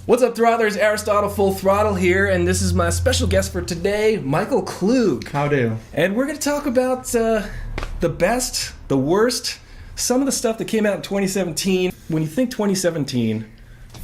What's up, Throttlers? Aristotle Full Throttle here, and this is my special guest for today, Michael Klug. How do? And we're going to talk about the best, the worst, some of the stuff that came out in 2017. When you think 2017,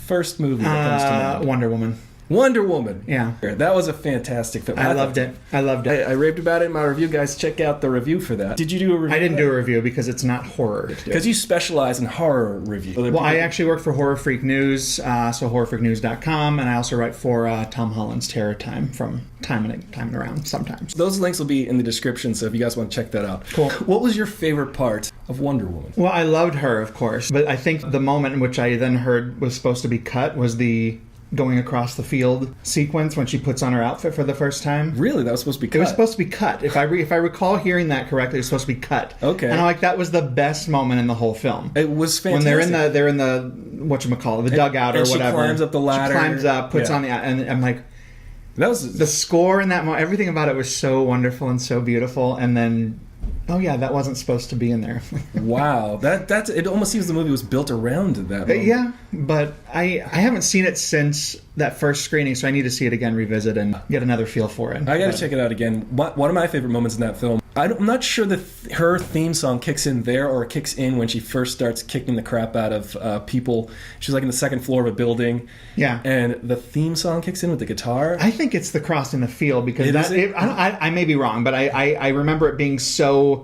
first movie that comes to mind. Wonder Woman. Wonder Woman. Yeah. That was a fantastic film. I loved it. I raved about it in my review. Guys, check out the review for that. Did you do a review? I didn't do a review because it's not horror. Because you specialize in horror review. Well, I actually work for Horror Freak News, so horrorfreaknews.com, and I also write for Tom Holland's Terror Time from time and around sometimes. Those links will be in the description, so if you guys want to check that out. Cool. What was your favorite part of Wonder Woman? Well, I loved her, of course, but I think the moment in which I then heard was supposed to be cut was the going across the field sequence when she puts on her outfit for the first time. Really? That was supposed to be cut? It was supposed to be cut. If I recall hearing that correctly, it was supposed to be cut. Okay. And I'm like, that was the best moment in the whole film. It was fantastic. When they're in the whatchamacallit, the dugout or whatever. She climbs up the ladder. She climbs up, puts on the... And I'm like... That was... The score in that moment, everything about it was so wonderful and so beautiful. And then... Oh yeah, that wasn't supposed to be in there. Wow, that's it. Almost seems the movie was built around that moment. Yeah, but I haven't seen it since that first screening, so I need to see it again, revisit, and get another feel for it. I got to check it out again. One of my favorite moments in that film. I'm not sure that her theme song kicks in there or kicks in when she first starts kicking the crap out of people. She's like in the second floor of a building. Yeah, and the theme song kicks in with the guitar. I think it's the Crossing the Field because I may be wrong, but I remember it being so.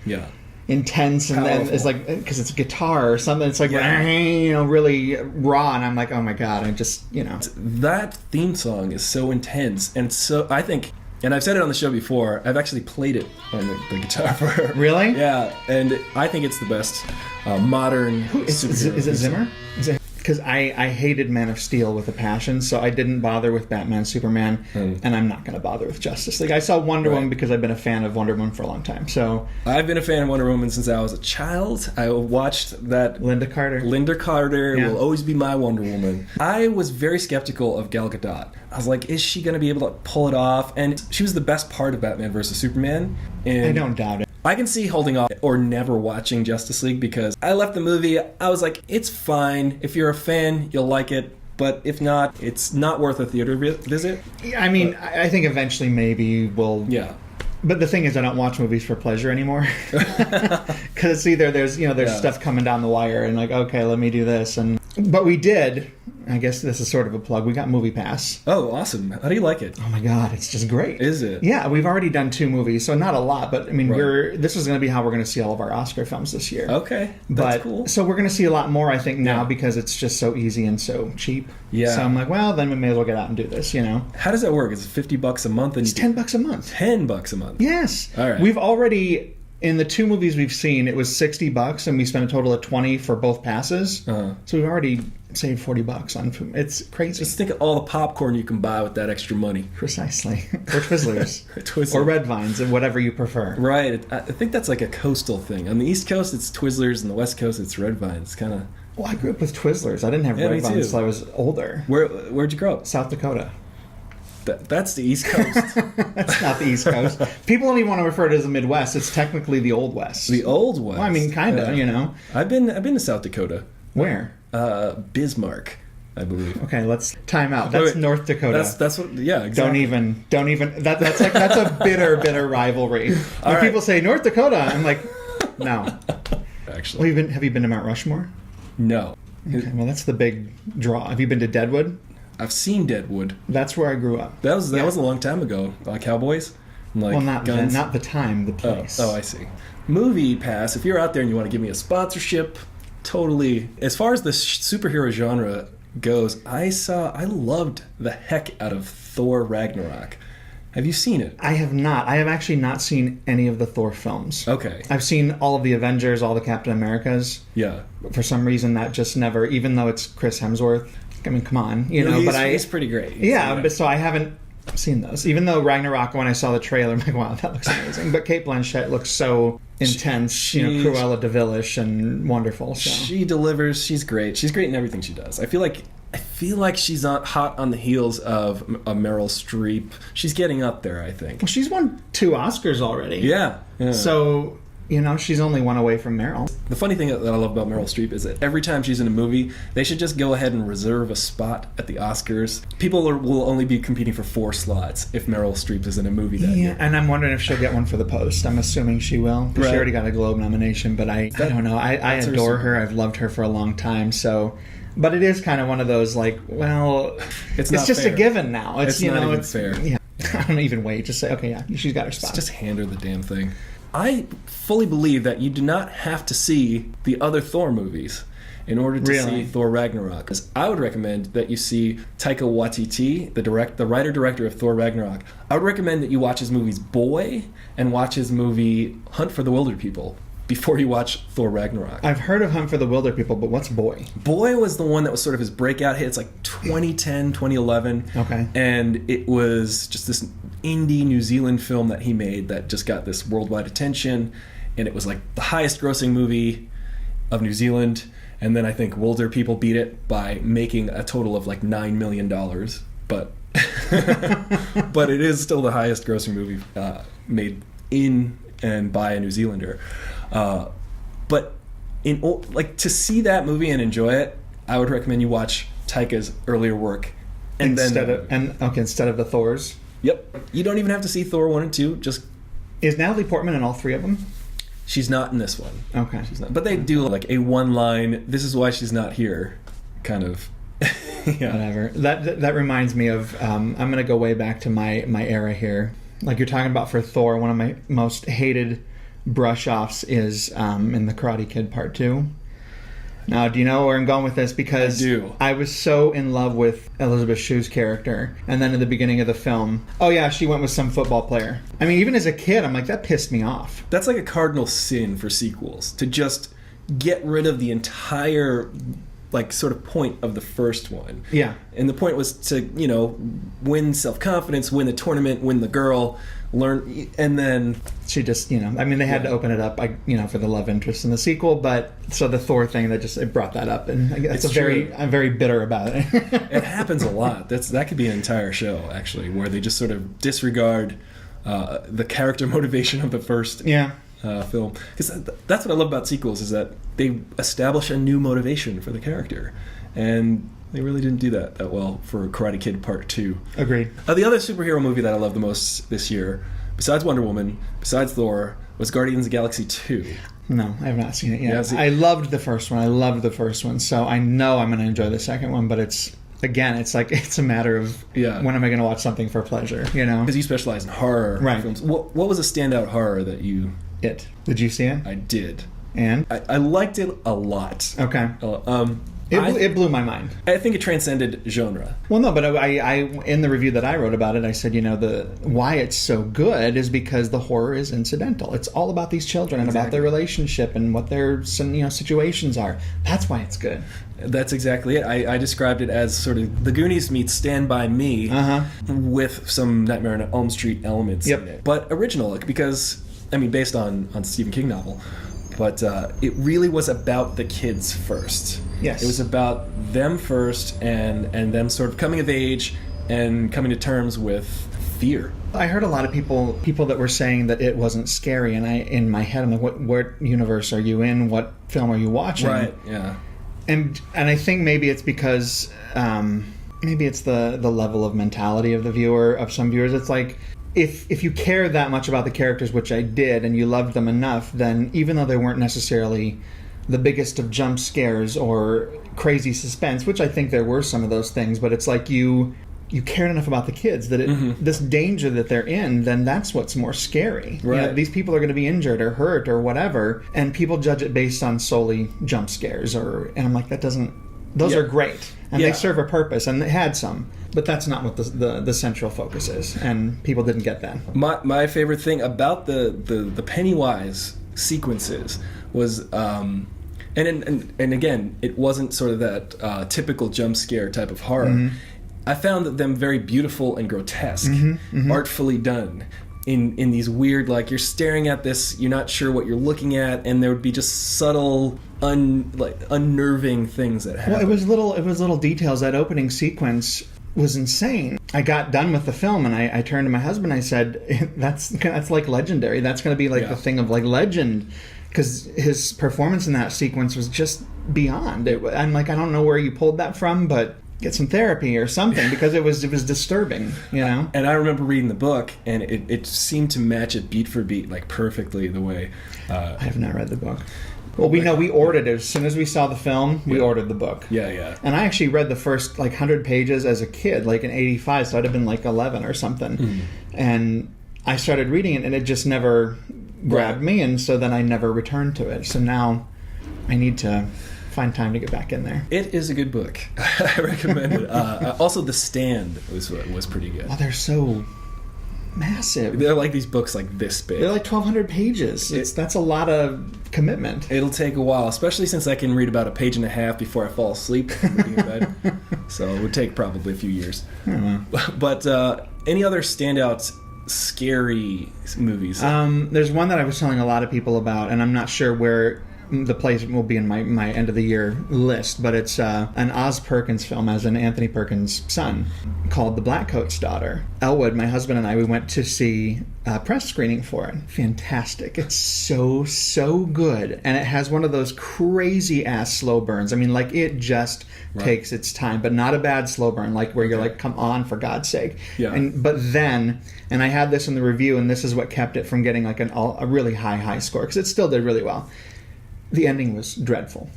Yeah. Intense and then it's like because it's a guitar or something. It's like really raw, and I'm like, oh my god, I just that theme song is so intense and so I think, and I've said it on the show before, I've actually played it on the guitar for her. Really? Yeah, and I think it's the best modern. Is it Zimmer? Because I hated Man of Steel with a passion, so I didn't bother with Batman, Superman, and I'm not going to bother with Justice League. I saw Wonder Woman because I've been a fan of Wonder Woman for a long time. So I've been a fan of Wonder Woman since I was a child. I watched that. Linda Carter will always be my Wonder Woman. I was very skeptical of Gal Gadot. I was like, is she going to be able to pull it off? And she was the best part of Batman vs. Superman. And I don't doubt it. I can see holding off or never watching Justice League because I left the movie, I was like, it's fine. If you're a fan, you'll like it. But if not, it's not worth a theater visit. I mean, I think eventually maybe we'll... Yeah. But the thing is, I don't watch movies for pleasure anymore. Because it's either there's stuff coming down the wire and like, okay, let me do this. But we did... I guess this is sort of a plug. We got Movie Pass. Oh, awesome. How do you like it? Oh my god, it's just great. Is it? Yeah, we've already done 2 movies, so not a lot, but I mean, this is going to be how we're going to see all of our Oscar films this year. Okay, that's cool. So we're going to see a lot more, I think, now because it's just so easy and so cheap. Yeah. So I'm like, well, then we may as well get out and do this, How does that work? Is it $50 a month? It's $10 a month. $10 a month? Yes. All right. We've already... In the 2 movies we've seen, it was $60, and we spent a total of $20 for both passes. Uh-huh. So we've already saved $40 on food. It's crazy. Just think of all the popcorn you can buy with that extra money. Precisely. Or Twizzlers. Or Red Vines, or whatever you prefer. Right. I think that's like a coastal thing. On the East Coast, it's Twizzlers, and the West Coast, it's Red Vines. Kind of. Well, I grew up with Twizzlers. I didn't have Red Vines until I was older. Where'd you grow up? South Dakota. That's the East Coast. That's not the East Coast. People don't even want to refer to it as the Midwest. It's technically the Old West. The Old West. Well, I mean, kind of, I've been to South Dakota. Where? Bismarck, I believe. Okay, let's time out. That's North Dakota. That's what. Yeah, exactly. Don't even. That's a bitter rivalry. When people say North Dakota, I'm like, no. Actually, well, have you been to Mount Rushmore? No. Okay, well, that's the big draw. Have you been to Deadwood? I've seen Deadwood. That's where I grew up. That was a long time ago. Cowboys? Like well, not the time, the place. Oh, I see. Movie Pass, if you're out there and you want to give me a sponsorship, totally. As far as the superhero genre goes, I loved the heck out of Thor Ragnarok. Have you seen it? I have not. I have actually not seen any of the Thor films. Okay. I've seen all of the Avengers, all the Captain Americas. Yeah. For some reason, that just never, even though it's Chris Hemsworth, I mean, come on, he's pretty great. But so I haven't seen those. Even though Ragnarok, when I saw the trailer, I'm like, wow, that looks amazing. But Cate Blanchett looks so intense, Cruella de Vil-ish and wonderful. So. She delivers. She's great. She's great in everything she does. I feel like she's not hot on the heels of a Meryl Streep. She's getting up there, I think. Well, she's won 2 Oscars already. Yeah. So she's only one away from Meryl. The funny thing that I love about Meryl Streep is that every time she's in a movie, they should just go ahead and reserve a spot at the Oscars. People will only be competing for 4 slots if Meryl Streep is in a movie that year. And I'm wondering if she'll get one for The Post. I'm assuming she will. Right. She already got a Globe nomination, but I don't know. I adore her. I've loved her for a long time, so... But it is kind of one of those, like, well... It's just fair. A given now. It's not even fair. Yeah. I don't even wait. Just say, okay, yeah, she's got her spot. Just hand her the damn thing. I fully believe that you do not have to see the other Thor movies in order to see Thor Ragnarok. Because I would recommend that you see Taika Waititi, the writer-director of Thor Ragnarok. I would recommend that you watch his movies Boy and watch his movie Hunt for the Wilder People before you watch Thor Ragnarok. I've heard of Hunt for the Wilder People, but what's Boy? Boy was the one that was sort of his breakout hit. It's like 2010, 2011. Okay. And it was just this indie New Zealand film that he made that just got this worldwide attention. And it was like the highest grossing movie of New Zealand. And then I think Wilder People beat it by making a total of like $9 million. But but it is still the highest grossing movie made in and by a New Zealander. But to see that movie and enjoy it, I would recommend you watch Taika's earlier work instead of the Thors. Yep. You don't even have to see Thor 1 and 2. Just is Natalie Portman in all 3 of them? She's not in this one. Okay. She's not. But they do like a one-line, "This is why she's not here," kind of. Yeah. Whatever. That reminds me of. I'm going to go way back to my era here. Like you're talking about for Thor, one of my most hated brush-offs is in the Karate Kid Part 2. Now, do you know where I'm going with this? Because I do. I was so in love with Elizabeth Shue's character. And then at the beginning of the film, oh yeah, she went with some football player. I mean, even as a kid, I'm like, that pissed me off. That's like a cardinal sin for sequels, to just get rid of the entire like sort of point of the first one. Yeah. And the point was to, win self-confidence, win the tournament, win the girl, learn, and then she just, I mean, they had to open it up, for the love interest in the sequel, but so the Thor thing it brought that up, and I'm very bitter about it. It happens a lot. That could be an entire show actually, where they just sort of disregard the character motivation of the first film. Because that's what I love about sequels, is that they establish a new motivation for the character, and they really didn't do that well for Karate Kid Part 2. Agreed. The other superhero movie that I love the most this year, besides Wonder Woman, besides Thor, was Guardians of the Galaxy 2. No, I have not seen it yet. I loved the first one. So I know I'm going to enjoy the second one, but it's a matter of when am I going to watch something for pleasure, Because you specialize in horror films. What was a standout horror that you... It. Did you see it? I did. And? I liked it a lot. Okay. It blew my mind. I think it transcended genre. Well, no, but I in the review that I wrote about it, I said, why it's so good is because the horror is incidental. It's all about these children and about their relationship and what their situations are. That's why it's good. That's exactly it. I described it as sort of The Goonies meets Stand By Me with some Nightmare on Elm Street elements in it. But original, because, based on Stephen King novel. But it really was about the kids first. Yes. It was about them first and them sort of coming of age and coming to terms with fear. I heard a lot of people that were saying that it wasn't scary, and in my head, I'm like, what universe are you in? What film are you watching? Right, yeah. And I think maybe it's because, maybe it's the level of mentality of the viewer, of some viewers. It's like, if you care that much about the characters, which I did, and you loved them enough, then even though they weren't necessarily the biggest of jump scares or crazy suspense, which I think there were some of those things, but it's like you cared enough about the kids that this danger that they're in, then that's what's more scary. Right. These people are going to be injured or hurt or whatever, and people judge it based on solely jump scares. And I'm like, that doesn't... Those are great, and they serve a purpose, and they had some, but that's not what the central focus is, and people didn't get that. My favorite thing about the Pennywise sequences was, and again, it wasn't sort of that typical jump scare type of horror. Mm-hmm. I found them very beautiful and grotesque, artfully done. In these weird, like, you're staring at this, you're not sure what you're looking at, and there would be just subtle, unnerving things that happen. Well, it was little details. That opening sequence was insane. I got done with the film and I turned to my husband and I said, that's like legendary. That's going to be like the thing of like legend. Because his performance in that sequence was just beyond. I'm like, I don't know where you pulled that from, but get some therapy or something, because it was disturbing, you know? And I remember reading the book, and it seemed to match it beat for beat, like perfectly the way... I have not read the book. Well, we ordered it. As soon as we saw the film, we ordered the book. Yeah. And I actually read the first, 100 pages as a kid, in 85, so I'd have been 11 or something. Mm. And I started reading it, and it just never grabbed me, and so then I never returned to it. So now I need to find time to get back in there. It is a good book. I recommend it. Also, The Stand was pretty good. Oh, they're so massive. They're like these books like this big. They're 1,200 pages. That's a lot of commitment. It'll take a while, especially since I can read about a page and a half before I fall asleep reading in bed. So it would take probably a few years. But any other standouts? Scary movies? There's one that I was telling a lot of people about, and I'm not sure where the place will be in my end of the year list, but it's an Oz Perkins film, as in Anthony Perkins' son, called The Black Coat's Daughter. Elwood, my husband, and I, we went to see a press screening for it. Fantastic. It's so good. And it has one of those crazy ass slow burns. I mean, it just takes its time, but not a bad slow burn, where you're like, come on, for God's sake. Yeah. But then, and I had this in the review, and this is what kept it from getting a really high score, because it still did really well. The ending was dreadful.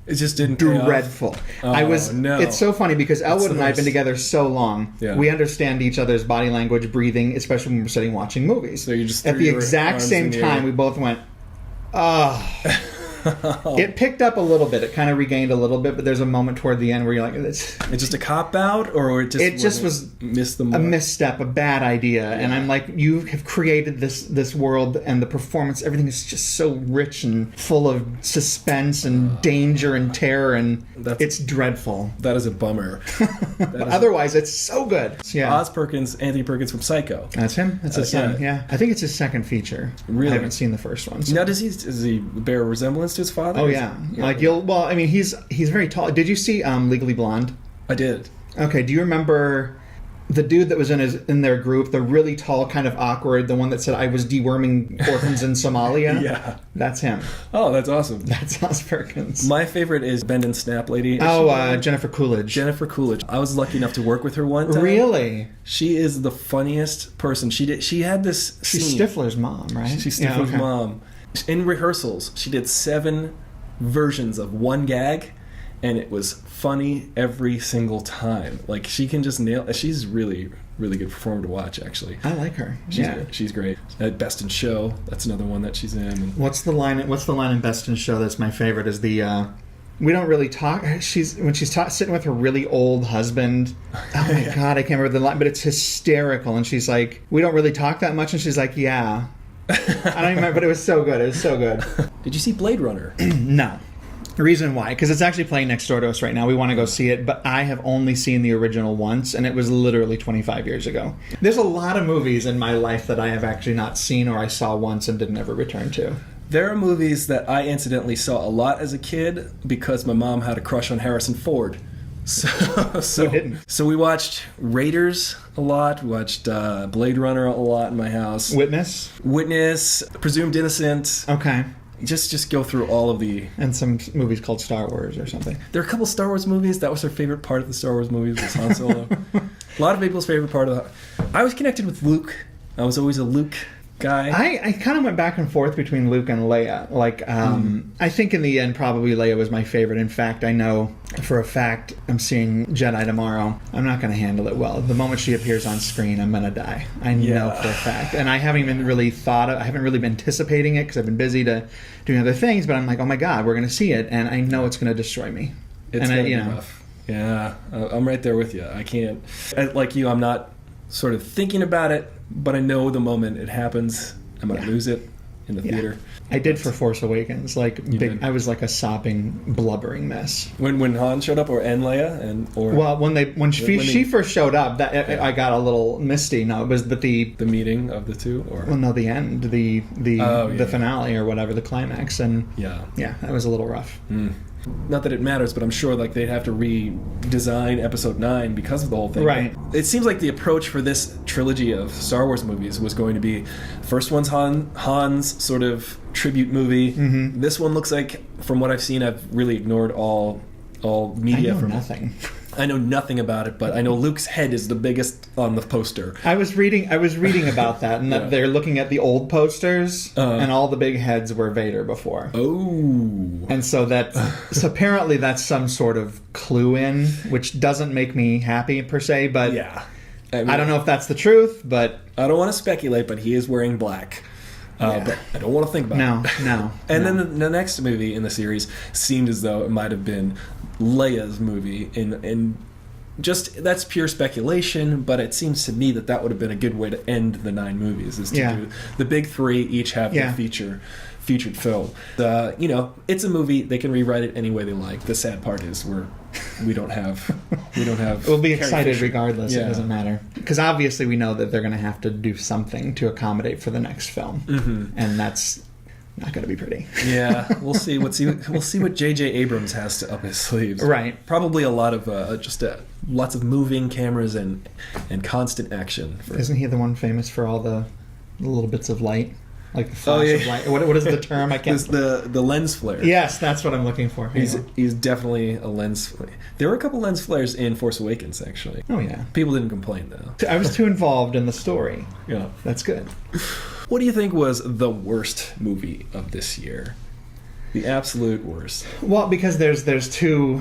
It just didn't dreadful. No. It's so funny because Elwood and I have been together so long. Yeah. We understand each other's body language, breathing, especially when we're sitting watching movies. So you just at the exact same time, we both went, oh. It picked up a little bit. It kind of regained a little bit, but there's a moment toward the end where you're like, it's just a cop out, or it just was missed the mark? A misstep, a bad idea. Yeah. And I'm like, you have created this world, and the performance, everything is just so rich and full of suspense and danger and terror, and it's dreadful. That is a bummer. But otherwise, it's so good. Yeah. Oz Perkins, Anthony Perkins from Psycho. That's him. That's his son. Yeah. I think it's his second feature. Really? I haven't seen the first one. So. Now, does he bear a resemblance to his father? Oh yeah. He's very tall. Did you see Legally Blonde? I did. Okay. Do you remember the dude that was in their group, the really tall, kind of awkward, the one that said, "I was deworming orphans in Somalia"? Yeah, that's him. Oh, that's awesome. That's Oz Perkins. My favorite is Bend and Snap Lady. Jennifer Coolidge. Jennifer Coolidge. I was lucky enough to work with her one time. Really? She is the funniest person. She had this. She's scene. Stifler's mom, right? She's Stifler's mom. In rehearsals, she did 7 versions of one gag, and it was funny every single time. She can just nail. She's really, really good performer to watch. Actually, I like her. She's great. Best in Show. That's another one that she's in. What's the line in Best in Show that's my favorite? Is the we don't really talk. When she's sitting with her really old husband. Oh my God, I can't remember the line, but it's hysterical. And she's like, "We don't really talk that much," and she's like, "Yeah." I don't even remember, but it was so good. It was so good. Did you see Blade Runner? No. The reason why, because it's actually playing next door to us right now. We want to go see it, but I have only seen the original once, and it was literally 25 years ago. There's a lot of movies in my life that I have actually not seen, or I saw once and didn't ever return to. There are movies that I incidentally saw a lot as a kid because my mom had a crush on Harrison Ford. So we watched Raiders a lot. We watched Blade Runner a lot in my house. Witness, Presumed Innocent. Okay. Just go through all of the... And some movies called Star Wars or something. There are a couple Star Wars movies. That was her favorite part of the Star Wars movies, was Han Solo. A lot of people's favorite part of that. I was connected with Luke. I was always a Luke guy. I kind of went back and forth between Luke and Leia. I think in the end probably Leia was my favorite. In fact, I know for a fact I'm seeing Jedi tomorrow. I'm not going to handle it well. The moment she appears on screen, I'm going to die. I know for a fact. And I haven't even really I haven't really been anticipating it because I've been busy doing other things, but I'm like, oh my God, we're going to see it, and I know it's going to destroy me. It's going to be rough. Yeah, I'm right there with you. I can't, like you, I'm not sort of thinking about it, but I know the moment it happens, I'm going to lose it in the theater. I did for Force Awakens. I was like a sopping, blubbering mess. When Han showed up, and Leia, when she first showed up, I got a little misty. No, it was the meeting of the two, or the end, the finale or whatever, the climax, and that was a little rough. Not that it matters, but I'm sure like they'd have to redesign Episode 9 because of the whole thing. Right. It seems like the approach for this trilogy of Star Wars movies was going to be, first one's Han's sort of tribute movie. Mm-hmm. This one looks like, from what I've seen, I've really ignored all media. I know nothing. I know nothing about it, but I know Luke's head is the biggest on the poster. I was reading about that, and that they're looking at the old posters, and all the big heads were Vader before. Oh, and so apparently that's some sort of clue in, which doesn't make me happy per se. But yeah, I don't know if that's the truth. But I don't want to speculate. But he is wearing black. But I don't want to think about it. No. And then the next movie in the series seemed as though it might have been Leia's movie, and just that's pure speculation, but it seems to me that would have been a good way to end the 9 movies, is to do the big 3 each have their featured film. It's a movie, they can rewrite it any way they like. The sad part is we don't have we'll be excited regardless. It doesn't matter, because obviously we know that they're going to have to do something to accommodate for the next film, and that's not going to be pretty. Yeah, we'll see. We'll see what J.J. Abrams has to up his sleeves. Right. Probably a lot of lots of moving cameras and constant action. Isn't he the one famous for all the little bits of light, like the flash of light? What is the term? I can't. The lens flare. Yes, that's what I'm looking for. He's definitely a lens flare. There were a couple lens flares in Force Awakens, actually. Oh yeah. People didn't complain though. I was too involved in the story. Yeah, that's good. What do you think was the worst movie of this year? The absolute worst. Well, because there's two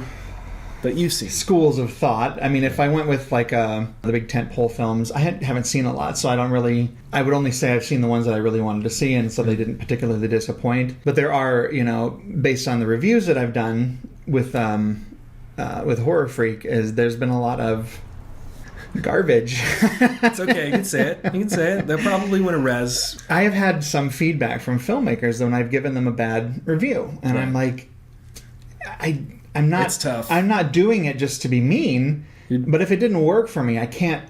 that you've seen schools of thought. I mean, if I went with like the big tentpole films, I haven't seen a lot, so I don't really. I would only say I've seen the ones that I really wanted to see, and so they didn't particularly disappoint. But there are, based on the reviews that I've done with Horror Freak, there's been a lot of garbage. It's okay. You can say it. They'll probably win a res. I have had some feedback from filmmakers when I've given them a bad review, and I'm like, I'm not. It's tough. I'm not doing it just to be mean. But if it didn't work for me, I can't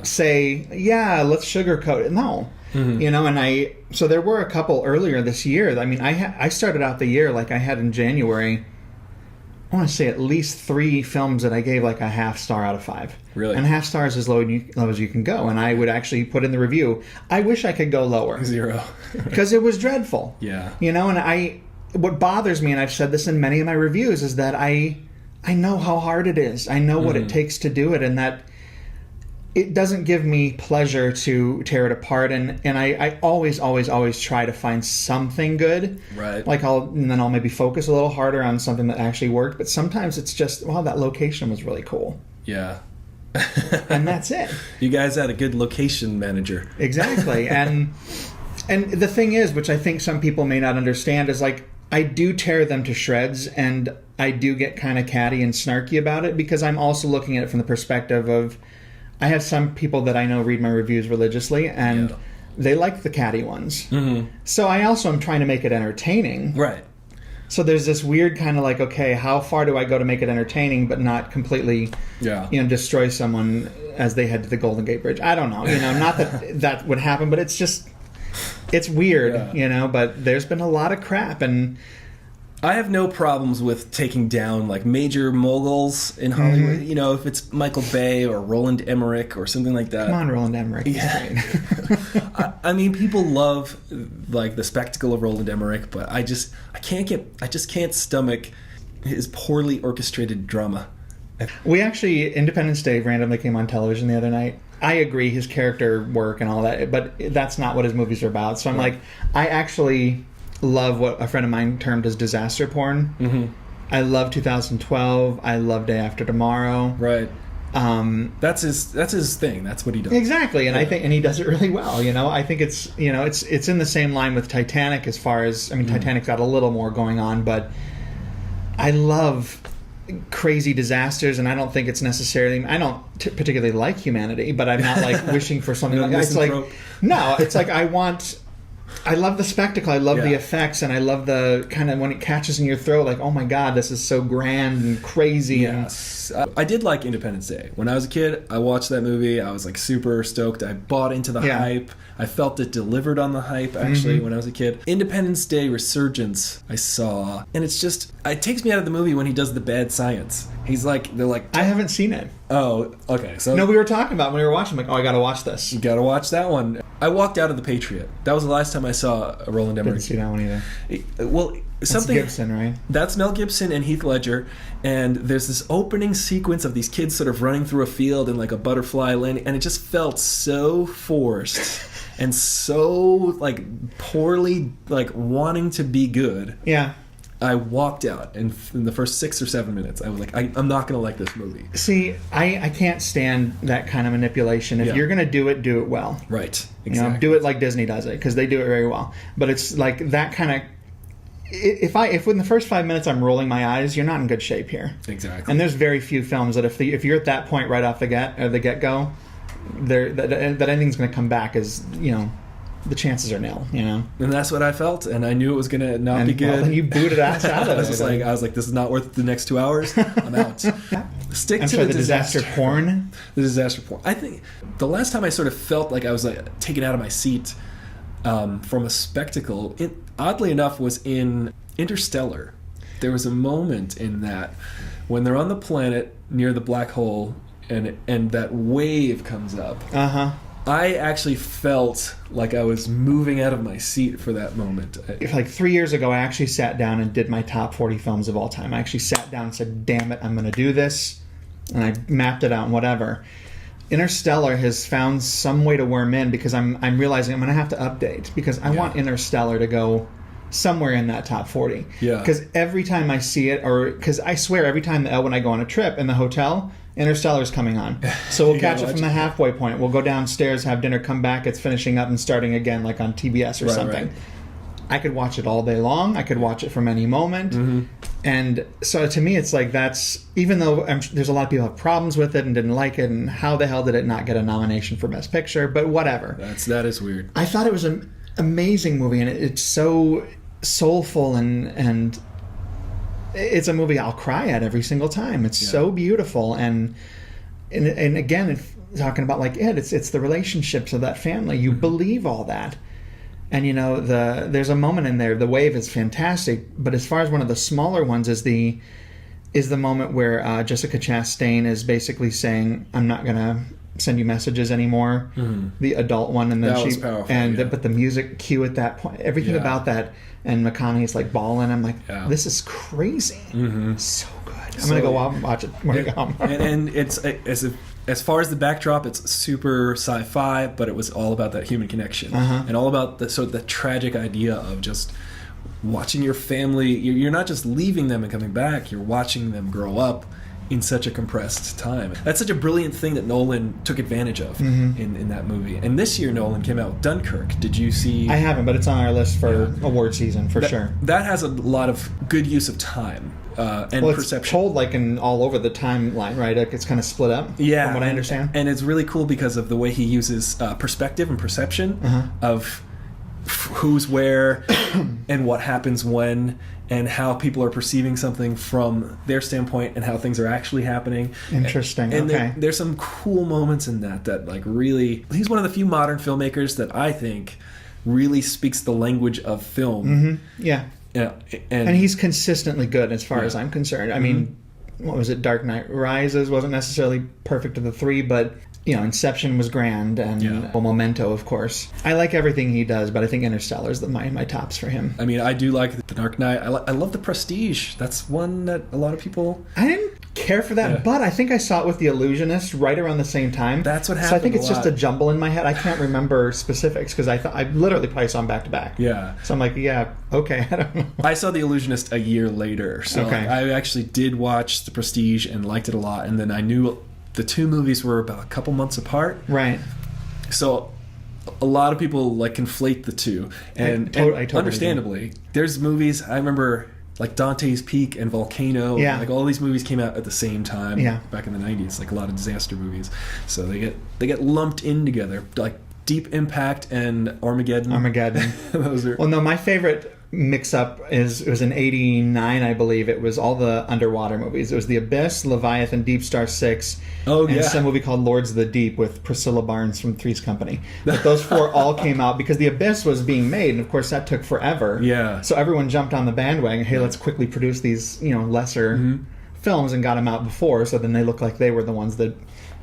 say, let's sugarcoat it. No. Mm-hmm. So there were a couple earlier this year. I mean, I started out the year like I had in January. I want to say at least 3 films that I gave like a half star out of 5. Really? And half star is as low as you can go. And I would actually put in the review, I wish I could go lower. 0. Because it was dreadful. Yeah. And what bothers me, and I've said this in many of my reviews, is that I know how hard it is. I know what it takes to do it, and that it doesn't give me pleasure to tear it apart. And I always try to find something good. Right. And then I'll maybe focus a little harder on something that actually worked. But sometimes it's just, that location was really cool. Yeah. And that's it. You guys had a good location manager. Exactly. And the thing is, which I think some people may not understand, is like, I do tear them to shreds, and I do get kind of catty and snarky about it, because I'm also looking at it from the perspective of, I have some people that I know read my reviews religiously, and they like the catty ones. Mm-hmm. So I also am trying to make it entertaining. Right. So there's this weird kind of like, okay, how far do I go to make it entertaining but not completely destroy someone as they head to the Golden Gate Bridge? I don't know. Not that would happen, but it's just, it's weird, but there's been a lot of crap. And I have no problems with taking down like major moguls in Hollywood. Mm-hmm. If it's Michael Bay or Roland Emmerich or something like that. Come on, Roland Emmerich. Yeah. I mean, people love like the spectacle of Roland Emmerich, but I just can't stomach his poorly orchestrated drama. We actually, Independence Day randomly came on television the other night. I agree, his character work and all that, but that's not what his movies are about. So I'm like, I actually love what a friend of mine termed as disaster porn. Mm-hmm. I love 2012. I love Day After Tomorrow. Right. That's his thing. That's what he does. Exactly, and I think he does it really well. I think it's it's in the same line with Titanic as far as Titanic got a little more going on, but I love crazy disasters, and I don't think it's necessarily. I don't particularly like humanity, but I'm not like wishing for something like that. It's like no, it's like I want I love the spectacle. I love the Yeah. effects, and I love the kind of when it catches in your throat, like, oh my god, this is so grand and crazy. Yes. I did like Independence Day. When I was a kid, I watched that movie. I was like super stoked. I bought into the hype. I felt it delivered on the hype, actually, when I was a kid. Independence Day Resurgence, I saw. And it's just, it takes me out of the movie when he does the bad science. He's like, they're like... I haven't seen it. Oh, okay. So No, we were talking about when we were watching, like, oh, I gotta watch this. you gotta watch that one. I walked out of The Patriot. That was the last time I saw a Roland Didn't Emmerich. see that one either. Well, That's something... Gibson, right? That's Mel Gibson and Heath Ledger, and there's this opening sequence of these kids sort of running through a field in like a butterfly landing, and it just felt so forced and so like poorly, like wanting to be good. Yeah. I walked out, and in the first 6 or 7 minutes, I was like, I'm not going to like this movie. See, I can't stand that kind of manipulation. If you're going to do it well. Right. Exactly. You know, do it like Disney does it, because they do it very well. But it's like that kind of... If in the first 5 minutes I'm rolling my eyes, you're not in good shape here. Exactly. And there's very few films that if you're at that point right off the get-go, that anything's going to come back is, you know, the chances are nil, you know. And that's what I felt, and I knew it was going to not be good. Well, and you booted ass out of it. I was like, this is not worth the next 2 hours. I'm out. Stick to the disaster porn. The disaster porn. I think the last time I sort of felt like I was like taken out of my seat from a spectacle, oddly enough, was in Interstellar. There was a moment in that when they're on the planet near the black hole, and that wave comes up. I actually felt like I was moving out of my seat for that moment. Like 3 years ago, I actually sat down and did my top 40 films of all time. I actually sat down and said, damn it, I'm going to do this. And I mapped it out and whatever. Interstellar has found some way to worm in, because I'm realizing I'm going to have to update, because I want Interstellar to go somewhere in that top 40. Yeah. Because every time I see it, because I swear every time when I go on a trip in the hotel, Interstellar's coming on. So we'll catch it from the halfway point. We'll go downstairs, have dinner, come back, it's finishing up and starting again, like on TBS or something. Right. I could watch it all day long. I could watch it from any moment. And so to me, it's like that's, even though there's a lot of people who have problems with it and didn't like it, and how the hell did it not get a nomination for Best Picture? But whatever. That is weird. I thought it was an amazing movie, and it's so soulful, and it's a movie I'll cry at every single time. It's so beautiful, and again, talking about like it's the relationships of that family. You believe all that. And, you know, there's a moment in there, the wave is fantastic, but as far as one of the smaller ones is the moment where Jessica Chastain is basically saying, I'm not going to send you messages anymore, the adult one. And then that was powerful, but the music cue at that point, everything about that, and McConaughey's like bawling. I'm like, this is crazy. So good. I'm going to go out and watch it when I go home. and it's as far as the backdrop, it's super sci-fi, but it was all about that human connection and all about the tragic idea of just watching your family. You're not just leaving them and coming back. You're watching them grow up in such a compressed time. That's such a brilliant thing that Nolan took advantage of in that movie. And this year, Nolan came out with Dunkirk. Did you see? I haven't, but it's on our list for award season for sure. That has a lot of good use of time. And perception. It's told like in all over the timeline, right? It's kind of split up. Yeah, from what I understand. And it's really cool because of the way he uses perspective and perception of who's where and what happens when, and how people are perceiving something from their standpoint and how things are actually happening. Interesting. And okay. There's some cool moments in that like really. He's one of the few modern filmmakers that I think really speaks the language of film. Yeah. Yeah, and he's consistently good as far as I'm concerned. I mean, what was it? Dark Knight Rises wasn't necessarily perfect to the three, but you know, Inception was grand, and Memento, of course. I like everything he does, but I think Interstellar is my tops for him. I mean, I do like The Dark Knight. I love The Prestige. That's one that a lot of people... I didn't care for that, but I think I saw it with The Illusionist right around the same time. That's what happened. So I think it's just a jumble in my head. I can't remember specifics because I literally probably saw them back to back. Yeah. So I'm like, okay, I don't know. I saw The Illusionist a year later, so I actually did watch The Prestige and liked it a lot, and then I knew the two movies were about a couple months apart. Right. So a lot of people like conflate the two, and, totally understandably, there's movies I remember like Dante's Peak and Volcano. Like all these movies came out at the same time back in the 90s, like a lot of disaster movies. So they get lumped in together. Like Deep Impact and Armageddon. Those are... Well, no, my favorite mix-up it was in 89, I believe. It was all the underwater movies. It was The Abyss, Leviathan, Deep Star 6, and some movie called Lords of the Deep with Priscilla Barnes from Three's Company. But those four all came out because The Abyss was being made, and of course that took forever. Yeah. So everyone jumped on the bandwagon. Hey, let's quickly produce these, lesser films and got them out before, so then they look like they were the ones that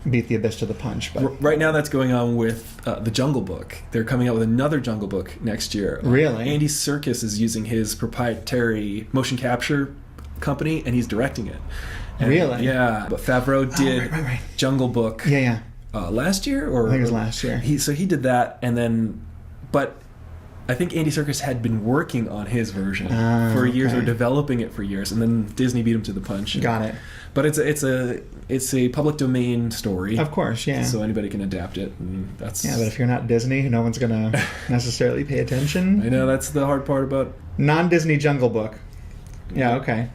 beat The Abyss to the punch. But right now that's going on with The Jungle Book. They're coming out with another Jungle Book next year. Really? Andy Serkis is using his proprietary motion capture company, and he's directing it. And, really? Yeah. But Favreau did right. Jungle Book last year? Or I think it was last year. He did that, and then... But I think Andy Serkis had been working on his version for years, or developing it for years, and then Disney beat him to the punch. Got it. But it's a public domain story. Of course, yeah. So anybody can adapt it, and that's... Yeah, but if you're not Disney, no one's going to necessarily pay attention. I know, that's the hard part about... Non-Disney Jungle Book. Yeah, okay.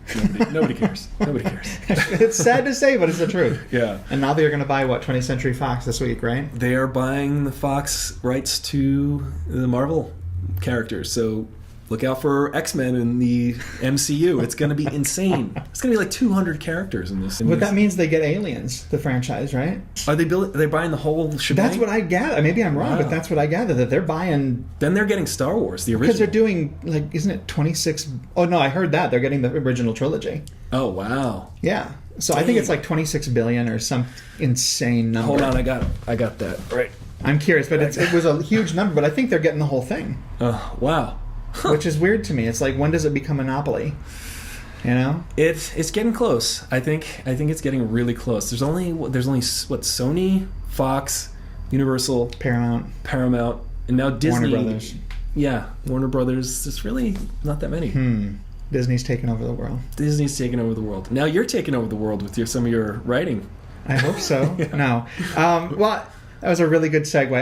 Nobody cares. Nobody cares. It's sad to say, but it's the truth. Yeah. And now they're going to buy, 20th Century Fox this week, right? They are buying the Fox rights to the Marvel characters, so... Look out for X-Men in the MCU. It's going to be insane. It's going to be like 200 characters in this. But that means they get Aliens, the franchise, right? Are they buying the whole shebang? That's what I gather. Maybe I'm wrong, but that's what I gather, that they're buying... Then they're getting Star Wars, the original. Because they're doing, isn't it 26... Oh, no, I heard that. They're getting the original trilogy. Oh, wow. Yeah. So I think it's like 26 billion or some insane number. Hold on, I got that. Right. I'm curious, but it was a huge number, but I think they're getting the whole thing. Oh, wow. Huh. Which is weird to me. It's like, when does it become Monopoly? It's getting close. I think it's getting really close. There's only what, Sony, Fox, Universal, Paramount, and now Disney. Warner Brothers. Yeah, Warner Brothers. There's really not that many. Disney's taking over the world. Disney's taking over the world. Now you're taking over the world with some of your writing. I hope so. Yeah. No. Well, that was a really good segue.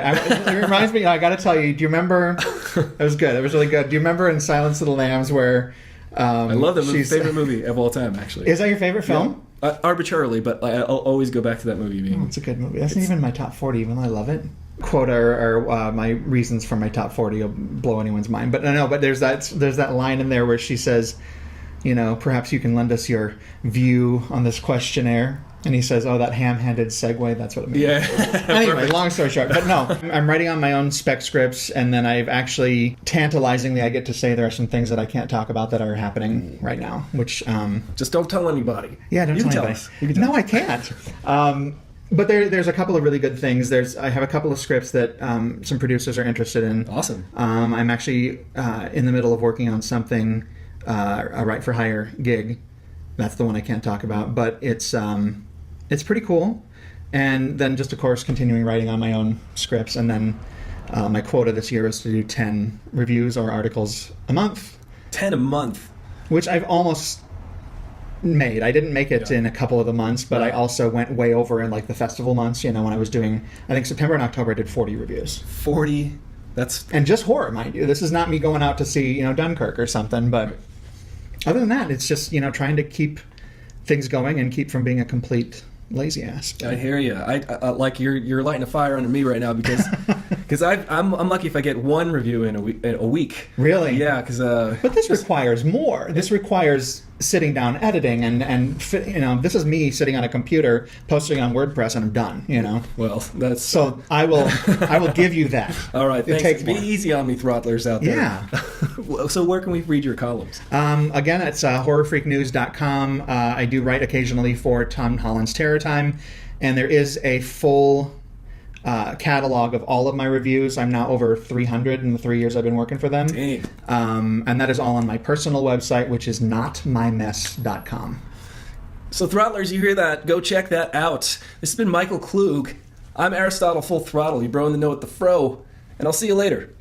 It reminds me, I got to tell you, do you remember... It was good. It was really good. Do you remember in Silence of the Lambs where... I love that movie. Favorite movie of all time, actually. Is that your favorite film? Yeah. Arbitrarily, but I'll always go back to that movie. It's a good movie. That's not even my top 40, even though I love it. Quote or my reasons for my top 40 will blow anyone's mind. But no, but there's that line in there where she says, perhaps you can lend us your view on this questionnaire. And he says, "Oh, that ham-handed segue, that's what it means." Yeah. Anyway, long story short. But no, I'm writing on my own spec scripts, and then I've actually, tantalizingly, I get to say there are some things that I can't talk about that are happening right now, which... Just don't tell anybody. Yeah, don't tell anybody. No, I can't. But there's a couple of really good things. I have a couple of scripts that some producers are interested in. Awesome. I'm actually in the middle of working on something, a write-for-hire gig. That's the one I can't talk about, but it's pretty cool. And then just, of course, continuing writing on my own scripts. And then my quota this year is to do 10 reviews or articles a month. 10 a month? Which I've almost made. I didn't make it in a couple of the months, but I also went way over in the festival months, when I was doing, I think September and October I did 40 reviews. 40? That's... And just horror, mind you. This is not me going out to see, Dunkirk or something, but other than that, it's just, trying to keep things going and keep from being a complete lazy ass. I hear you. I like you're lighting a fire under me right now because I'm lucky if I get one review in a week. Really? Yeah. Because but this requires more. This requires sitting down, editing, and this is me sitting on a computer, posting on WordPress, and I'm done. Well, that's so I will give you that. All right. Thanks. Be easy on me, throttlers out there. Yeah. So where can we read your columns? Again, it's horrorfreaknews.com. I do write occasionally for Tom Holland's Terror Time, and there is a full catalog of all of my reviews. I'm now over 300 in the 3 years I've been working for them. Dang. And that is all on my personal website, which is notmymess.com. So throttlers, you hear that? Go check that out. This has been Michael Klug. I'm Aristotle Full Throttle. You bro in the know with the fro, and I'll see you later.